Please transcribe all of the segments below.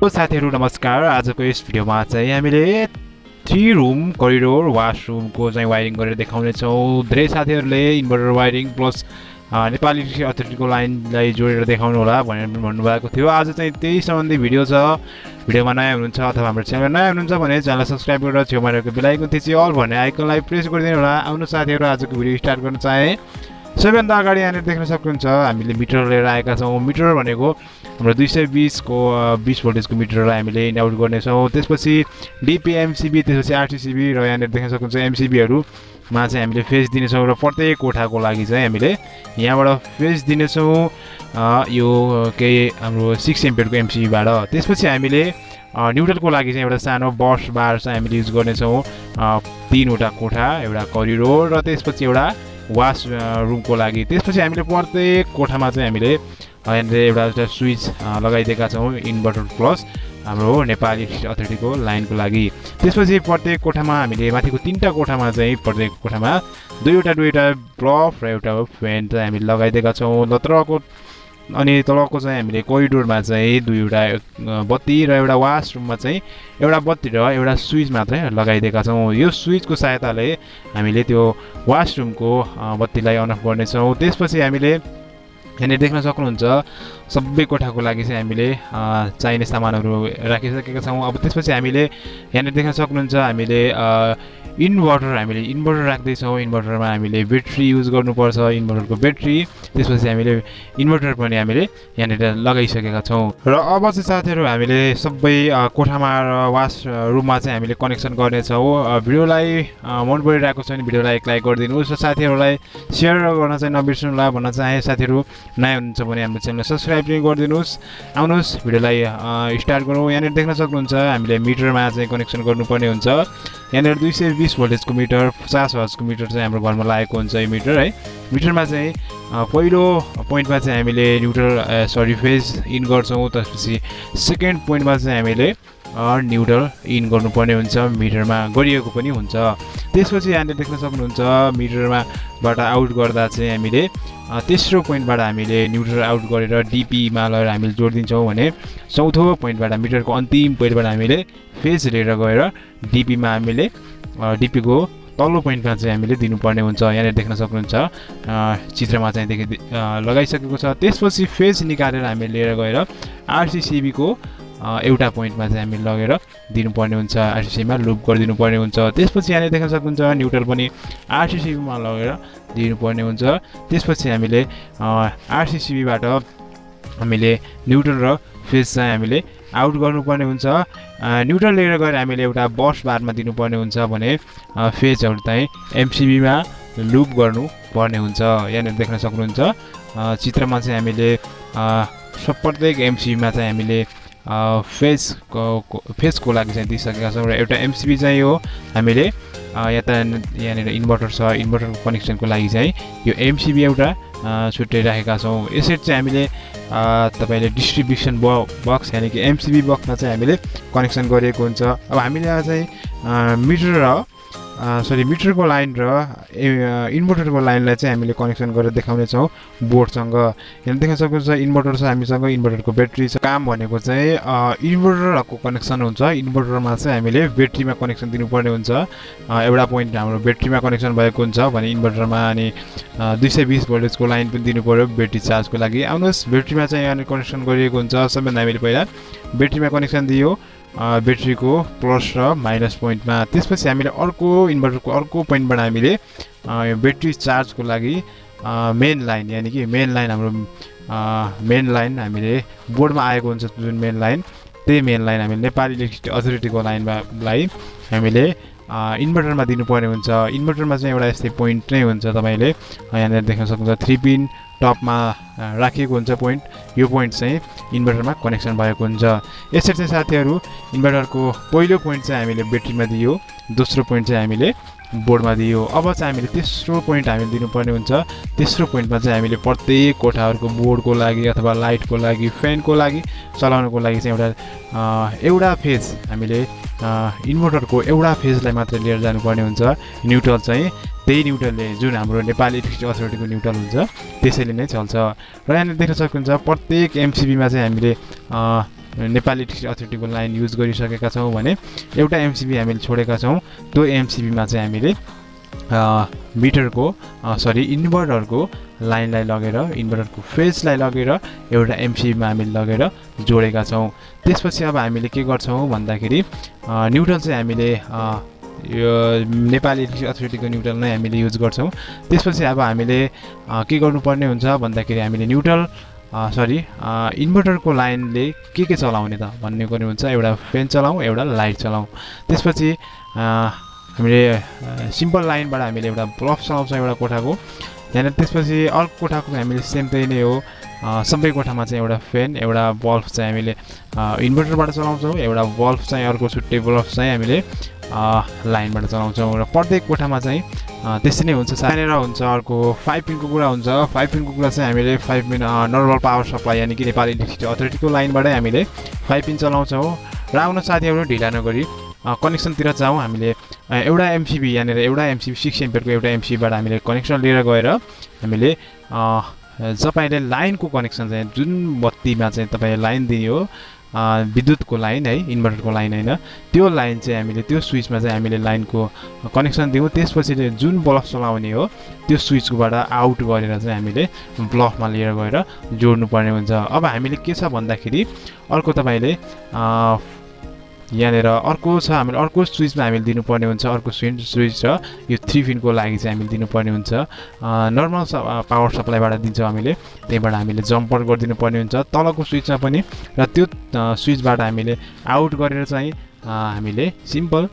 साथीहरु नमस्कार। आजको यस भिडियोमा चाहिँ हामीले 3 रुम करिडोर वाशरुमको चाहिँ वायरिङ गरेर देखाउने छौं। धेरै साथीहरुले इन्भर्टर वायरिङ प्लस नेपाली अथोरिटीको लाइनलाई जोडेर देखाउनु होला भनेर भन्नुभएको थियो। आज चाहिँ त्यही सम्बन्धी भिडियो छ। भिडियोमा नयाँ हुनुहुन्छ अथवा हाम्रो च्यानलमा नयाँ हुनुहुन्छ भने च्यानललाई सब्स्क्राइब गरेर छेउमा रहेको बेल आइकन थिची अल भन्ने आइकनलाई प्रेस गरिदिनु होला। आउनु साथीहरु, आजको भिडियो स्टार्ट गर्न चाहे सबैभन्दा अगाडि यहाँनिर देख्न सक्नुहुन्छ हामीले मिटर लिएर आएका छौं। मिटर भनेको हाम्रो 220 को 20 भोल्टेजको मिटरलाई हामीले इन आउट गर्नेछौँ। त्यसपछि डिपी एमसीबी, त्यसपछि आरसीसीबी र यहाँनिर देख्न सक्नुहुन्छ एमसीबीहरुमा चाहिँ हामीले फेज दिनेछौँ र प्रत्येक कोठाको लागि चाहिँ हामीले यहाँबाट फेज दिनेछौँ यो केही हाम्रो 6 एम्पियरको एमसीबीबाट। त्यसपछि हामीले न्युट्रलको लागि चाहिँ एउटा सानो बस बार चाहिँ हामीले युज गर्नेछौँ। 3 वटा कोठा, एउटा करिडोर र त्यसपछि एउटा वास रुमको लागि। त्यसपछि हामीले प्रत्येक कोठामा चाहिँ हामीले यहाँनिर एउटा स्विच लगाइदिएका छौँ इन्भर्टर प्लस हाम्रो नेपाली अथोरिटीको लाइनको लागि। त्यसपछि प्रत्येक कोठामा हामीले माथिको 3टा कोठामा चाहिँ प्रत्येक कोठामा दुईवटा बल्ब र एउटा फ्यान चाहिँ हामीले लगाइदिएका छौँ। अनि तलको चाहिँ हामीले कोरिडोरमा चाहिँ दुईवटा बत्ती र एउटा वासरुममा चाहिँ एउटा बत्ती र एउटा स्विच मात्रै लगाइदिएका छौँ। यो स्विचको सहायताले हामीले त्यो वासरुमको बत्तीलाई अन अफ गर्नेछौँ। त्यसपछि हामीले यहाँनिर देख्न सक्नुहुन्छ सबै कोठाको लागि चाहिँ हामीले चाहिने सामानहरू राखिसकेका छौँ। अब त्यसपछि हामीले यहाँनिर देख्न सक्नुहुन्छ हामीले इन्भर्टर राख्दैछौँ। इन्भर्टरमा हामीले ब्याट्री युज गर्नुपर्छ, इन्भर्टरको ब्याट्री। त्यसपछि हामीले इन्भर्टर पनि हामीले यहाँनिर लगाइसकेका छौँ। र अब चाहिँ साथीहरू हामीले सबै कोठामा र वास रुममा चाहिँ हामीले कनेक्सन गर्नेछौँ। भिडियोलाई मन परिरहेको छ भने भिडियोलाई एक लाइक गरिदिनुहोस् र साथीहरूलाई सेयर गर्न चाहिँ नबिर्सनु होला भन्न चाहे। साथीहरू नयाँ हुनुहुन्छ भने हाम्रो च्यानललाई सब्स्क्राइब पनि गरिदिनुहोस्। आउनुहोस् भिडियोलाई स्टार्ट गरौँ। यहाँनिर देख्न सक्नुहुन्छ हामीले मिटरमा चाहिँ कनेक्सन गर्नुपर्ने हुन्छ। यहाँनिर 220 भोल्टेजको मिटर, 50 हर्जको मिटर चाहिँ हाम्रो घरमा लागेको हुन्छ यो मिटर है। मिटरमा चाहिँ पहिलो पोइन्टमा चाहिँ हामीले फेज इन गर्छौँ। त्यसपछि सेकेन्ड पोइन्टमा चाहिँ हामीले न्युट्रल इन गर्नुपर्ने हुन्छ, मिटरमा गरिएको पनि हुन्छ। त्यसपछि यहाँनिर देख्न सक्नुहुन्छ मिटरमाबाट आउट गर्दा चाहिँ हामीले तेस्रो पोइन्टबाट हामीले न्युट्रल आउट गरेर डिपीमा लगेर हामीले जोडिदिन्छौँ भने चौथो पोइन्टबाट मिटरको अन्तिम पोइन्टबाट हामीले फेज लिएर गएर डिपीमा हामीले डिपीको तल्लो पोइन्टमा चाहिँ हामीले दिनुपर्ने हुन्छ। यहाँनिर देख्न सक्नुहुन्छ चित्रमा चाहिँ लगाइसकेको छ। त्यसपछि फेज निकालेर हामीले लिएर गएर आरसीसीबीको एउटा पोइन्टमा चाहिँ हामी लगेर दिनुपर्ने हुन्छ, आरसीसीबीमा लुप गरिदिनु पर्ने हुन्छ। त्यसपछि यहाँनिर देख्न सक्नुहुन्छ न्युट्रल पनि आरसीसीबीमा लगेर दिनुपर्ने हुन्छ। त्यसपछि हामीले आरसीसीबीबाट हामीले न्युट्रल र फेज चाहिँ हामीले आउट गर्नुपर्ने हुन्छ। न्युट्रल लिएर गएर हामीले एउटा बस बारमा दिनुपर्ने हुन्छ भने फेजहरू चाहिँ एमसीबीमा लुप गर्नुपर्ने हुन्छ। यहाँनिर देख्न सक्नुहुन्छ चित्रमा चाहिँ हामीले प्रत्येक एमसीबीमा चाहिँ हामीले फेजको लागि चाहिँ दिइसकेका छौँ। र एउटा एमसीबी चाहिँ हो हामीले यहाँनिर इन्भर्टर छ, इन्भर्टरको कनेक्सनको लागि चाहिँ यो एमसीबी एउटा छुट्टै राखेका छौँ। यसरी चाहिँ हामीले तपाईँले डिस्ट्रिब्युसन बक्स यानि कि एमसीबी बक्समा चाहिँ हामीले कनेक्सन गरिएको हुन्छ। अब हामीले चाहिँ मिटरको लाइन र इन्भर्टरको लाइनलाई चाहिँ हामीले कनेक्सन गरेर देखाउनेछौँ बोर्डसँग। यहाँ देख्न सक्नुहुन्छ इन्भर्टर छ हामीसँग, इन्भर्टरको ब्याट्री छ। काम भनेको चाहिँ इन्भर्टरको कनेक्सन हुन्छ। इन्भर्टरमा चाहिँ हामीले ब्याट्रीमा कनेक्सन दिनुपर्ने हुन्छ। एउटा पोइन्ट हाम्रो ब्याट्रीमा कनेक्सन भएको हुन्छ भने इन्भर्टरमा अनि 220 भोल्टेजको लाइन पनि दिनु पर्यो ब्याट्री चार्जको लागि। आउनुहोस् ब्याट्रीमा चाहिँ यहाँनिर कनेक्सन गरिएको हुन्छ। सबैभन्दा हामीले पहिला ब्याट्रीमा कनेक्सन दियो ब्याट्रीको प्लस र माइनस पोइन्टमा। त्यसपछि हामीले अर्को इन्भर्टरको अर्को पोइन्टबाट हामीले ब्याट्री चार्जको लागि मेन लाइन यानि कि मेन लाइन हाम्रो मेन लाइन हामीले बोर्डमा आएको हुन्छ जुन मेन लाइन, त्यही मेन लाइन हामीले नेपाली इलेक्ट्रिसिटी अथोरिटीको लाइनलाई हामीले इन्भर्टरमा दिनुपर्ने हुन्छ। इन्भर्टरमा चाहिँ एउटा यस्तै पोइन्ट नै हुन्छ। तपाईँले यहाँनिर देख्न सक्नुहुन्छ 3 पिन टपमा राखिएको हुन्छ पोइन्ट। यो पोइन्ट चाहिँ इन्भर्टरमा कनेक्सन भएको हुन्छ। यसरी चाहिँ साथीहरू इन्भर्टरको पहिलो पोइन्ट चाहिँ हामीले ब्याट्रीमा दियो, दोस्रो पोइन्ट चाहिँ हामीले बोर्डमा दियो। अब चाहिँ हामीले तेस्रो पोइन्ट हामीले दिनुपर्ने हुन्छ। तेस्रो पोइन्टमा चाहिँ हामीले प्रत्येक कोठाहरूको बोर्डको लागि अथवा लाइटको लागि, फ्यानको लागि, चलाउनको लागि चाहिँ एउटा फेज हामीले इन्भर्टरको एउटा फेजलाई मात्र लिएर जानुपर्ने हुन्छ। न्युट्रल चाहिँ त्यही न्युट्रलले जुन हाम्रो नेपाली इलेक्ट्रिसिटी अथोरिटीको न्युट्रल हुन्छ त्यसैले नै चल्छ। र यहाँनिर देख्न सक्नुहुन्छ प्रत्येक एमसीबीमा चाहिँ हामीले नेपाली इलेक्ट्रिसिटी अथोरिटीको लाइन युज गरिसकेका छौँ भने एउटा एमसिबी हामीले छोडेका छौँ। त्यो एमसिबीमा चाहिँ हामीले इन्भर्टरको लाइनलाई लगेर इन्भर्टरको फेजलाई लगेर एउटा एमसिबीमा हामीले लगेर जोडेका छौँ। त्यसपछि अब हामीले के गर्छौँ भन्दाखेरि न्युट्रल चाहिँ हामीले यो नेपाली इलेक्ट्रिसिटी अथोरिटीको न्युट्रल नै हामीले युज गर्छौँ। त्यसपछि अब हामीले के गर्नुपर्ने हुन्छ भन्दाखेरि हामीले इन्भर्टरको लाइनले के चलाउने त भन्ने कुरो हुन्छ। एउटा फ्यान चलाउँ, एउटा लाइट चलाउँ। त्यसपछि हामीले सिम्पल लाइनबाट हामीले एउटा बल्ब चलाउँछौँ एउटा कोठाको। त्यहाँदेखि त्यसपछि अर्को कोठाको हामीले सेम त्यही नै हो। सबै कोठामा चाहिँ एउटा फ्यान, एउटा बल्ब चाहिँ हामीले इन्भर्टरबाट चलाउँछौँ, एउटा बल्ब चाहिँ अर्को छुट्टै बल्ब चाहिँ हामीले लाइनबाट चलाउँछौँ। र प्रत्येक कोठामा चाहिँ त्यसै नै हुन्छ। सानेर हुन्छ। अर्को 5 पिनको कुरा हुन्छ। 5 पिनको कुरा चाहिँ हामीले 5 पिन नर्मल पावर सप्लाई यानि कि नेपाली इलेक्ट्रिसिटी अथोरिटीको लाइनबाटै हामीले 5 पिन चलाउँछौँ। र आउन साथीहरू ढिला नगरी कनेक्सनतिर जाउँ। हामीले एउटा एमसिबी यहाँनिर एउटा एमसिबी 6 एम्पियरको एउटा एमसिबीबाट हामीले कनेक्सन लिएर गएर हामीले तपाईँले लाइनको कनेक्सन चाहिँ जुन बत्तीमा चाहिँ तपाईँले लाइन दिने हो विद्युतको लाइन है, इन्भर्टरको लाइन होइन, त्यो लाइन चाहिँ हामीले त्यो स्विचमा चाहिँ हामीले लाइनको कनेक्सन दिउँ। त्यसपछि जुन बल्ब चलाउने हो त्यो स्विचबाट आउट गरेर चाहिँ हामीले बल्बमा लिएर गएर जोड्नुपर्ने हुन्छ। अब हामीले के छ भन्दाखेरि अर्को तपाईँले यहाँनिर अर्को छ हामीले अर्को स्विचमा हामीले दिनुपर्ने हुन्छ। अर्को स्विच छ यो 3 पिनको लागि चाहिँ हामीले दिनुपर्ने हुन्छ। नर्मल पावर सप्लाईबाट दिन्छौँ हामीले, त्यहीबाट हामीले जम्पर गरिदिनु पर्ने हुन्छ तलको स्विचमा पनि। र त्यो स्विचबाट हामीले आउट गरेर चाहिँ हामीले सिम्पल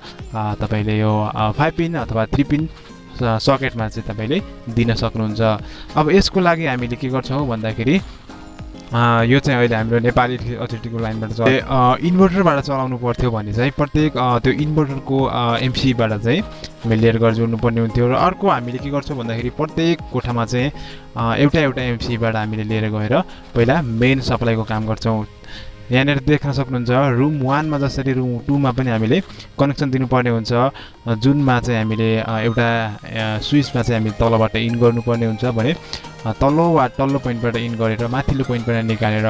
तपाईँले यो 5 पिन अथवा 3 पिन सकेटमा चाहिँ तपाईँले दिन सक्नुहुन्छ। अब यसको लागि हामीले के गर्छौँ भन्दाखेरि यो चाहिँ अहिले हाम्रो नेपाली अथोरिटीको लाइनबाट इन्भर्टरबाट चलाउनु पर्थ्यो भने चाहिँ प्रत्येक त्यो इन्भर्टरको एमसिबीबाट चाहिँ हामीले लिएर गएर जोड्नुपर्ने हुन्थ्यो। र अर्को हामीले के गर्छौँ भन्दाखेरि प्रत्येक कोठामा चाहिँ एउटा एमसिबीबाट हामीले लिएर गएर पहिला मेन सप्लाईको काम गर्छौँ। यहाँनिर देख्न सक्नुहुन्छ रुम 1 मा जसरी रुम 2 मा पनि हामीले कनेक्सन दिनुपर्ने हुन्छ। जुनमा चाहिँ हामीले एउटा स्विचमा चाहिँ हामीले तलबाट इन गर्नुपर्ने हुन्छ भने तल्लो पोइन्टबाट इन गरेर माथिल्लो पोइन्टबाट निकालेर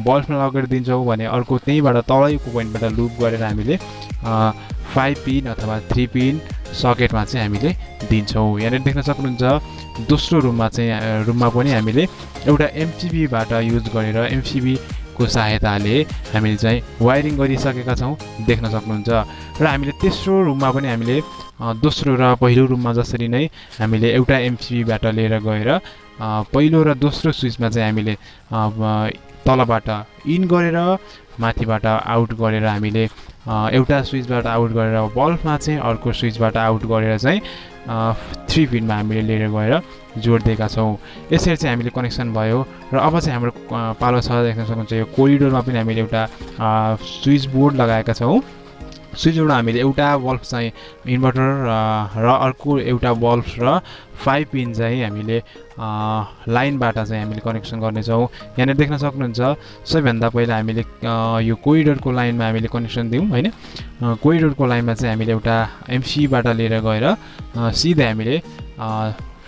बल्बमा लगेर दिन्छौँ भने अर्को त्यहीँबाट तलैको पोइन्टबाट लुप गरेर हामीले 5 पिन अथवा 3 पिन सकेटमा चाहिँ हामीले दिन्छौँ। यहाँनिर देख्न सक्नुहुन्छ दोस्रो रुममा पनि हामीले एउटा एमसिबीबाट युज गरेर एमसिबीको सहायताले हामीले चाहिँ वायरिङ गरिसकेका छौँ, देख्न सक्नुहुन्छ। र हामीले तेस्रो रुममा पनि हामीले दोस्रो र पहिलो रुममा जसरी नै हामीले एउटा एमसिबीबाट लिएर गएर पहिलो र दोस्रो स्विचमा चाहिँ हामीले तलबाट इन गरेर माथिबाट आउट गरेर हामीले एउटा स्विचबाट आउट गरेर बल्बमा चाहिँ अर्को स्विचबाट आउट गरेर चाहिँ 3 पिनमा हामीले लिएर गएर जोडिदिएका छौँ। यसरी चाहिँ हामीले कनेक्सन भयो। र अब चाहिँ हाम्रो पालो छ देख्न सक्नुहुन्छ यो कोरिडोरमा पनि हामीले एउटा स्विच बोर्ड लगाएका छौँ। स्विचबाट हामीले एउटा बल्ब चाहिँ इन्भर्टर र अर्को एउटा बल्ब र 5 पिन चाहिँ हामीले लाइनबाट चाहिँ हामीले कनेक्सन गर्नेछौँ। यहाँनिर देख्न सक्नुहुन्छ सबैभन्दा पहिला हामीले यो कोरिडोरको लाइनमा हामीले कनेक्सन दिउँ होइन। कोरिडोरको लाइनमा चाहिँ हामीले एउटा एमसीबाट लिएर गएर सिधै हामीले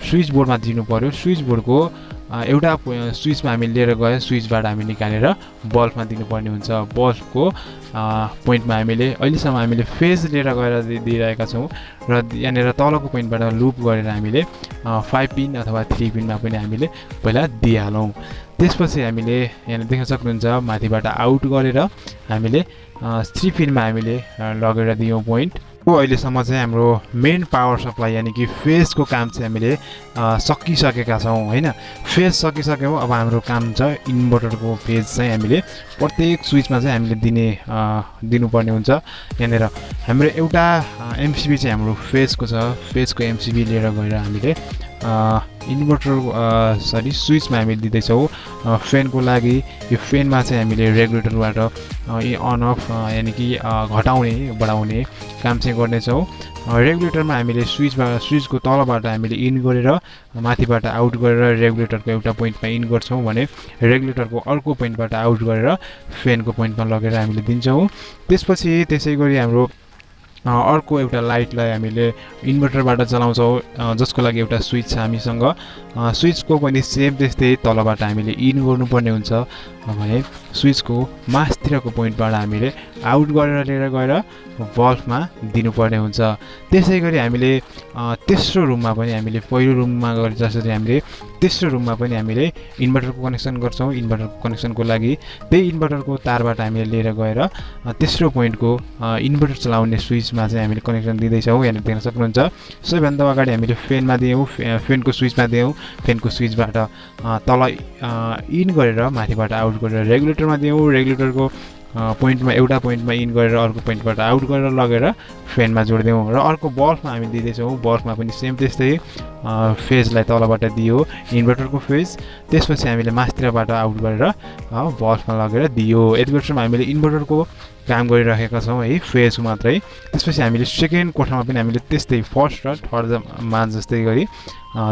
स्विच बोर्डमा दिनु पर्यो। स्विच बोर्डको एउटा स्विचमा हामीले लिएर गए स्विचबाट हामी निकालेर बल्बमा दिनुपर्ने हुन्छ। बल्बको पोइन्टमा हामीले अहिलेसम्म हामीले फेज लिएर गएर दिइरहेका छौँ र यहाँनिर तलको पोइन्टबाट लुप गरेर हामीले 5 पिन अथवा 3 पिनमा पनि हामीले पहिला दिइहालौँ। त्यसपछि हामीले यहाँ देख्न सक्नुहुन्छ माथिबाट आउट गरेर हामीले 3 पिनमा हामीले लगेर दियौँ पोइन्ट। अहिलेसम्म चाहिँ हाम्रो मेन पावर सप्लाई यानि कि फेजको काम चाहिँ हामीले सकिसकेका छौँ होइन। फेज सकिसक्यौँ। अब हाम्रो काम छ इन्भर्टरको फेज चाहिँ हामीले प्रत्येक स्विचमा चाहिँ हामीले दिनुपर्ने हुन्छ। यहाँनिर हाम्रो एउटा एमसिबी चाहिँ हाम्रो फेजको छ। फेजको एमसिबी लिएर गएर हामीले इन्भर्टर स्विचमा हामीले दिँदैछौँ। फ्यानको लागि यो फ्यानमा चाहिँ हामीले रेगुलेटरबाट अन अफ यानि कि घटाउने बढाउने काम चाहिँ गर्नेछौँ। रेगुलेटरमा हामीले स्विचको तलबाट हामीले इन गरेर माथिबाट आउट गरेर रेगुलेटरको एउटा पोइन्टमा इन गर्छौँ भने रेगुलेटरको अर्को पोइन्टबाट आउट गरेर फ्यानको पोइन्टमा लगेर हामीले दिन्छौँ। त्यसपछि त्यसै गरी हाम्रो अर्को एउटा लाइटलाई हामीले इन्भर्टरबाट चलाउँछौँ जसको लागि एउटा स्विच छ हामीसँग। स्विचको पनि सेम त्यस्तै तलबाट हामीले इन गर्नुपर्ने हुन्छ भने स्विचको मास्तिरको पोइन्टबाट हामीले आउट गरेर लिएर गएर बल्बमा दिनुपर्ने हुन्छ। त्यसै गरी हामीले तेस्रो रुममा पनि हामीले पहिलो रुममा गरे जसरी हामीले तेस्रो रुममा पनि हामीले इन्भर्टरको कनेक्सन गर्छौँ। इन्भर्टरको कनेक्सनको लागि त्यही इन्भर्टरको तारबाट हामीले लिएर गएर तेस्रो पोइन्टको इन्भर्टर चलाउने स्विचमा चाहिँ हामीले कनेक्सन दिँदैछौँ। यहाँ देख्न सक्नुहुन्छ। सबैभन्दा अगाडि हामीले फेनमा दियौँ, फेनको स्विचमा दियौँ, फेनको स्विचबाट तल इन गरेर माथिबाट आउट गरेर रेगुलेटरमा दियौँ, रेगुलेटरको पोइन्टमा एउटा पोइन्टमा इन गरेर अर्को पोइन्टबाट आउट गरेर लगेर फेनमा जोडिदियौँ र अर्को बल्बमा हामी दिँदैछौँ। बल्बमा पनि सेम त्यस्तै फेजलाई तलबाट दियो इन्भर्टरको फेज, त्यसपछि हामीले मास्तिरबाट आउट गरेर बल्बमा लगेर दियो। यति बेरसम्म हामीले इन्भर्टरको काम गरिरहेका छौँ है, फेज मात्रै। त्यसपछि हामीले सेकेन्ड कोठामा पनि हामीले त्यस्तै फर्स्ट र थर्डमा जस्तै गरी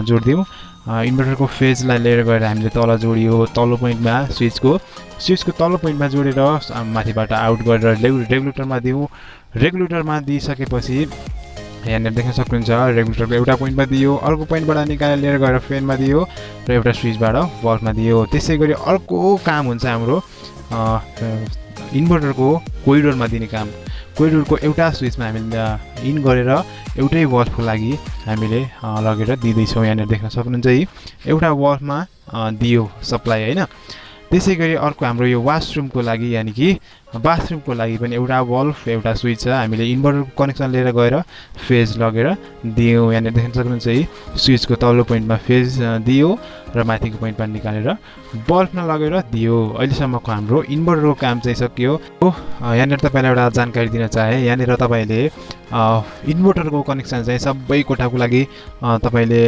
जोडिदियौँ। इन्भर्टरको फेजलाई लिएर गएर हामीले तल जोडियो, तल्लो पोइन्टमा स्विचको तल्लो पोइन्टमा जोडेर माथिबाट आउट गरेर रेगुलेटरमा दियौँ। रेगुलेटरमा दिइसकेपछि यहाँनिर देख्न सक्नुहुन्छ रेगुलेटरको एउटा पोइन्टमा दियो, अर्को पोइन्टबाट निकालेर लिएर गएर फेनमा दियो र एउटा स्विचबाट बल्बमा दियो। त्यसै गरी अर्को काम हुन्छ हाम्रो इन्भर्टरको कोरिडोरमा दिने काम। कोरिडोरको एउटा स्विचमा हामीले इन गरेर एउटै बल्बको लागि हामीले लगेर दिँदैछौँ। यहाँनिर देख्न सक्नुहुन्छ है, एउटा बल्बमा दियो सप्लाई होइन। त्यसै गरी अर्को हाम्रो यो वासरुमको लागि यानि कि बाथरुमको लागि पनि एउटा बल्ब एउटा स्विच छ। हामीले इन्भर्टरको कनेक्सन लिएर गएर फेज लगेर दियौँ। यहाँनिर देख्न सक्नुहुन्छ है, स्विचको तल्लो पोइन्टमा फेज दियो र माथिको पोइन्टमा निकालेर बल्बमा लगेर दियो। अहिलेसम्मको हाम्रो इन्भर्टरको काम चाहिँ सकियो। यहाँनिर तपाईँलाई एउटा जानकारी दिन चाहे, यहाँनिर तपाईँले इन्भर्टरको कनेक्सन चाहिँ सबै कोठाको लागि तपाईँले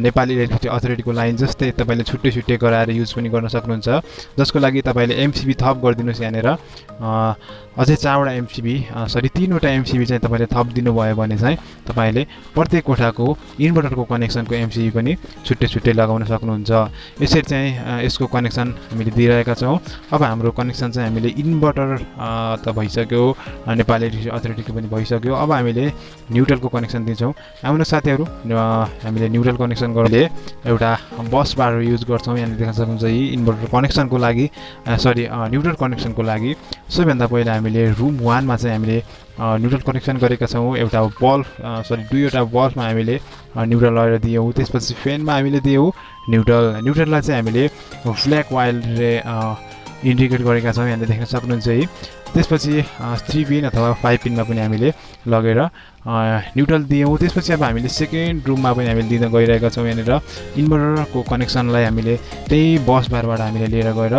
नेपाली इलेक्ट्रिसिटी अथोरिटीको लाइन जस्तै तपाईँले छुट्टै छुट्टै गराएर युज पनि गर्न सक्नुहुन्छ, जसको लागि तपाईँले एमसिबी थप गरिदिनुहोस्। यहाँनिर अझै 4वटा एमसिबी सरी 3वटा एमसिबी चाहिँ तपाईँले थप दिनुभयो भने चाहिँ तपाईँले प्रत्येक कोठाको इन्भर्टरको कनेक्सनको एमसिबी पनि छुट्टै छुट्टै लगाउन सक्नुहुन्छ। यसरी चाहिँ यसको कनेक्सन हामीले दिइरहेका छौँ। अब हाम्रो कनेक्सन चाहिँ हामीले इन्भर्टर त भइसक्यो, नेपाली इलेक्ट्रिसिटी अथोरिटीको पनि भइसक्यो। अब हामीले न्युट्रलको कनेक्सन दिन्छौँ। हाम्रो साथीहरू हामीले न्युट्रल कनेक्सन गर्ने एउटा बस बार युज गर्छौँ। यहाँनिर देख्न सक्नुहुन्छ यी इन्भर्टर कनेक्सनको लागि सरी न्युट्रल कनेक्सनको लागि सबैभन्दा पहिला हामीले रुम 1मा चाहिँ हामीले न्युट्रल कनेक्सन गरेका छौँ। एउटा बल्ब सरी 2वटा बल्बमा हामीले न्युट्रल लगाएर दियौँ। त्यसपछि फेनमा हामीले दियौँ न्युट्रललाई चाहिँ हामीले ब्ल्याक वायरले इन्डिकेट गरेका छौँ। यहाँनिर देख्न सक्नुहुन्छ है। त्यसपछि 3 पिन अथवा 5 पिनमा पनि हामीले लगेर न्युट्रल दियौँ। त्यसपछि अब हामीले सेकेन्ड रुममा पनि हामीले दिन गइरहेका छौँ। यहाँनिर इन्भर्टरको कनेक्सनलाई हामीले त्यही बस बारबाट हामीले लिएर गएर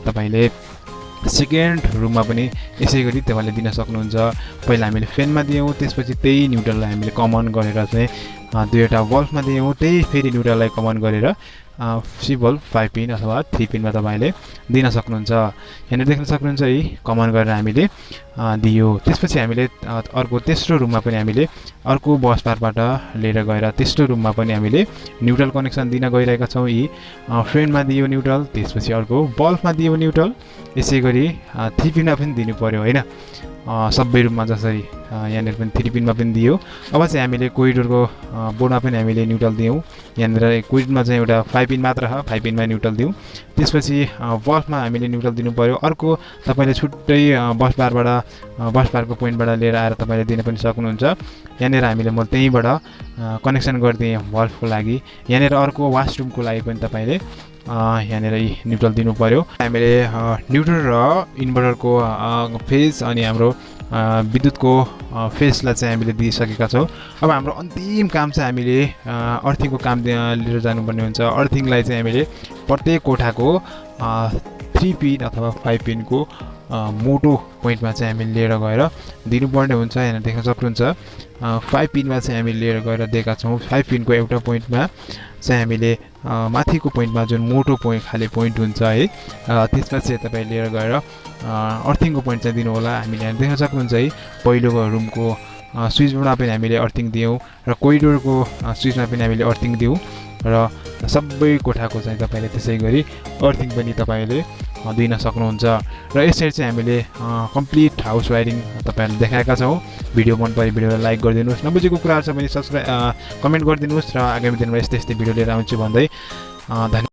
तपाईँले सेकेन्ड रुममा पनि यसै गरी तपाईँले दिन सक्नुहुन्छ। पहिला हामीले फेनमा दियौँ, त्यसपछि त्यही न्युट्रललाई हामीले कमन गरेर चाहिँ 2वटा बल्बमा दियौँ, त्यही फेरि न्युट्रललाई कमन गरेर सिम्पल 5 पिन अथवा 3 पिनमा तपाईँले दिन सक्नुहुन्छ। यहाँनिर देख्न सक्नुहुन्छ है, कमन गरेर हामीले दियो। त्यसपछि हामीले अर्को तेस्रो रुममा पनि हामीले अर्को बस बारबाट लिएर गएर तेस्रो रुममा पनि हामीले न्युट्रल कनेक्सन दिन गइरहेका छौँ। यी फेनमा दियो न्युट्रल, त्यसपछि अर्को बल्बमा दियो न्युट्रल, यसै गरी 3 पिनमा पनि दिनु पर्यो होइन, सबै रुममा जसरी यहाँनिर पनि 3 पिनमा पनि दियो। अब चाहिँ हामीले कोरिडोरको बोर्डमा पनि हामीले न्युट्रल दियौँ। यहाँनिर कोरिडोरमा चाहिँ एउटा 5 पिन मात्र छ, 5 पिनमा न्युट्रल दियौँ। त्यसपछि बल्बमा हामीले न्युट्रल दिनु पर्यो। अर्को तपाईँले छुट्टै बस बारको पोइन्टबाट लिएर आएर तपाईँले दिन पनि सक्नुहुन्छ। यहाँनिर हामीले म त्यहीँबाट कनेक्सन गरिदिएँ बल्बको लागि। यहाँनिर अर्को वासरुमको लागि पनि तपाईँले यहाँनिर न्युट्रल दिनु पर्यो। हामीले न्युट्रल र इन्भर्टरको फेज अनि हाम्रो विद्युतको फेजलाई चाहिँ हामीले दिइसकेका छौँ। अब हाम्रो अन्तिम काम चाहिँ हामीले अर्थिङको काम लिएर जानुपर्ने हुन्छ। अर्थिङलाई चाहिँ हामीले प्रत्येक कोठाको 3 पिन अथवा 5 पिनको मोटो पोइन्टमा चाहिँ हामीले लिएर गएर दिनुपर्ने हुन्छ। यहाँ देख्न सक्नुहुन्छ 5 पिनमा चाहिँ हामीले लिएर गएर दिएका छौँ। 5 पिनको एउटा पोइन्टमा चाहिँ हामीले माथिको पोइन्टमा जुन मोटो खाले पोइन्ट हुन्छ है, त्यसमा चाहिँ तपाईँ लिएर गएर अर्थिङको पोइन्ट चाहिँ दिनु होला। हामीले यहाँ देख्न सक्नुहुन्छ है, पहिलो रुमको स्विचमा पनि हामीले अर्थिङ दियौँ र कोरिडोरको स्विचमा पनि हामीले अर्थिङ दियौँ र सबै कोठाको चाहिँ तपाईँले त्यसै गरी अर्थिङ पनि तपाईँले दिन सक्नुहुन्छ। र यसरी चाहिँ हामीले कम्प्लिट हाउस वायरिङ तपाईँहरूले देखाएका छौँ। भिडियो मन पऱ्यो भिडियोलाई लाइक गरिदिनुहोस्, नबुझेको कुराहरू छ भने सब्सक्राइब कमेन्ट गरिदिनुहोस् र आगामी दिनमा यस्तै भिडियो लिएर आउँछु भन्दै धन्यवाद।